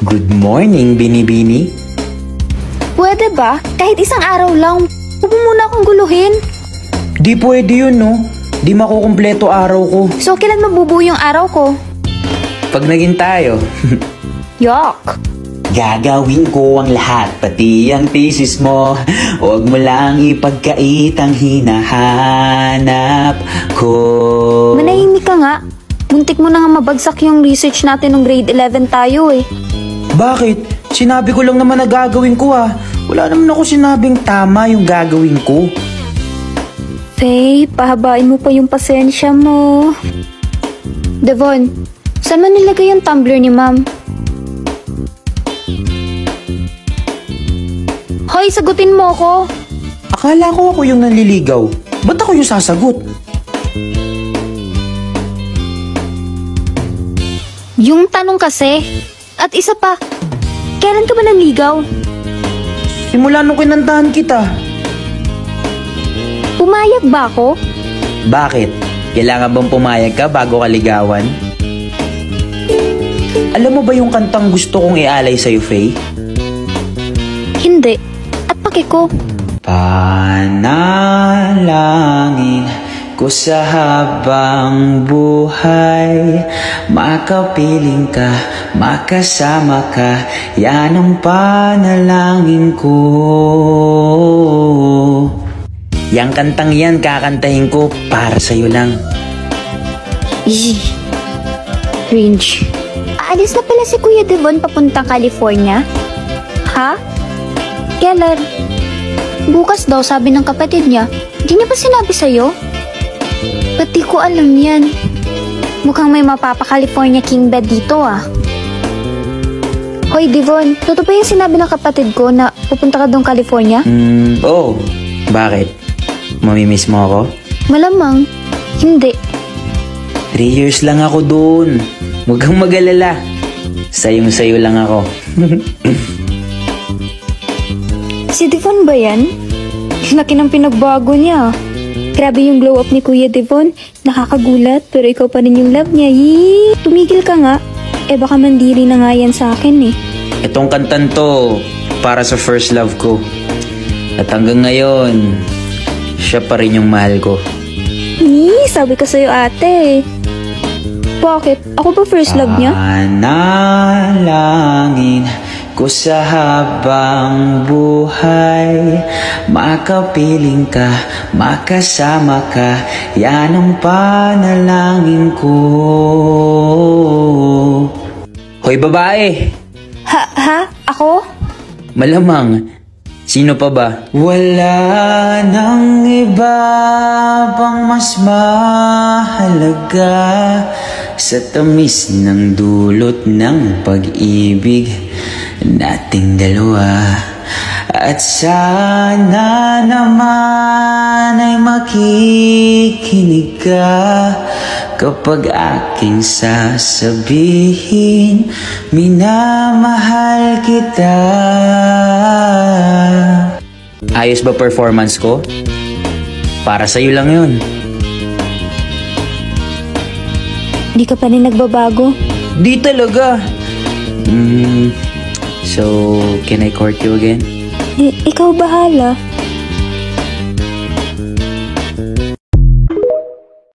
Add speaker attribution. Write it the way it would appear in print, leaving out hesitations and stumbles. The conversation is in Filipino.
Speaker 1: Good morning, Binibini.
Speaker 2: Pwede ba? Kahit isang araw lang. Huwag mo muna akong guluhin.
Speaker 1: Di pwede yun, no? Di makukumpleto araw ko.
Speaker 2: So, kailan mabubuo yung araw ko?
Speaker 1: Pag naging tayo,
Speaker 2: Yuck!
Speaker 1: gagawin ko ang lahat, pati ang thesis mo. Huwag mo lang ipagkait ang hinahanap ko.
Speaker 2: Manahimik ka nga. Muntik mo na nga mabagsak yung research natin nung grade 11 tayo eh.
Speaker 1: Bakit? Sinabi ko lang naman na gagawin ko ah. Wala naman ako sinabing tama yung gagawin ko.
Speaker 2: Faye, pahabain mo pa yung pasensya mo. Devon, saan mo nilagay yung tumbler ni ma'am? Hoy, sagutin mo ako.
Speaker 1: Akala ko ako yung nanliligaw. Ba't ako yung sasagot?
Speaker 2: Yung tanong kasi. At isa pa, kailan ka ba nanligaw?
Speaker 1: Simula nung kinantahan kita.
Speaker 2: Pumayag ba ako?
Speaker 1: Bakit? Kailangan bang pumayag ka bago ka ligawan? Alam mo ba yung kantang gusto kong ialay sa'yo, Faye?
Speaker 2: Hindi. At paki ko.
Speaker 1: Panalangin ko sa habang buhay, makapiling ka, makasama ka, yan ang panalangin ko. Yang kantang yan kakantahin ko para sa'yo lang.
Speaker 2: Cringe. Aalis na pala si Kuya Devon papuntang California? Ha? Kailan? Bukas daw, sabi ng kapatid niya. Hindi niya ba sinabi sa'yo? Ba't di ko alam yan? Mukhang may mapapa-California king bed dito ah. Hoy Devon, totoo ba yung sinabi ng kapatid ko na pupunta ka doon California?
Speaker 1: Oo. Bakit? Mamimiss mo ako?
Speaker 2: Malamang. Hindi.
Speaker 1: 3 years lang ako doon. Huwag kang mag-alala. Sayong-sayo lang ako.
Speaker 2: Si Devon ba yan? Laki ng pinagbago niya. Grabe yung glow up ni Kuya Devon. Nakakagulat, pero ikaw pa rin yung love niya. Yee! Tumigil ka nga. Eh baka mandiri na nga yan sa akin eh.
Speaker 1: Itong kantan to, para sa first love ko. At hanggang ngayon, siya pa rin yung mahal ko.
Speaker 2: Yee! Sabi ko sa'yo ate. Bakit? Ako ba first love niya?
Speaker 1: Panalangin ko sa habang buhay, makapiling ka, makasama ka, yan ang panalangin ko. Hoy babae!
Speaker 2: Ha? Ako?
Speaker 1: Malamang, sino pa ba? Wala nang iba pang mas mahalaga sa tamis ng dulot ng pag-ibig nating dalawa. At sana naman ay makikinig ka kapag aking sasabihin, minamahal kita. Ayos ba performance ko? Para sa'yo lang yun.
Speaker 2: Di ka pa rin nagbabago?
Speaker 1: Di talaga. So, can I court you again?
Speaker 2: Ikaw bahala.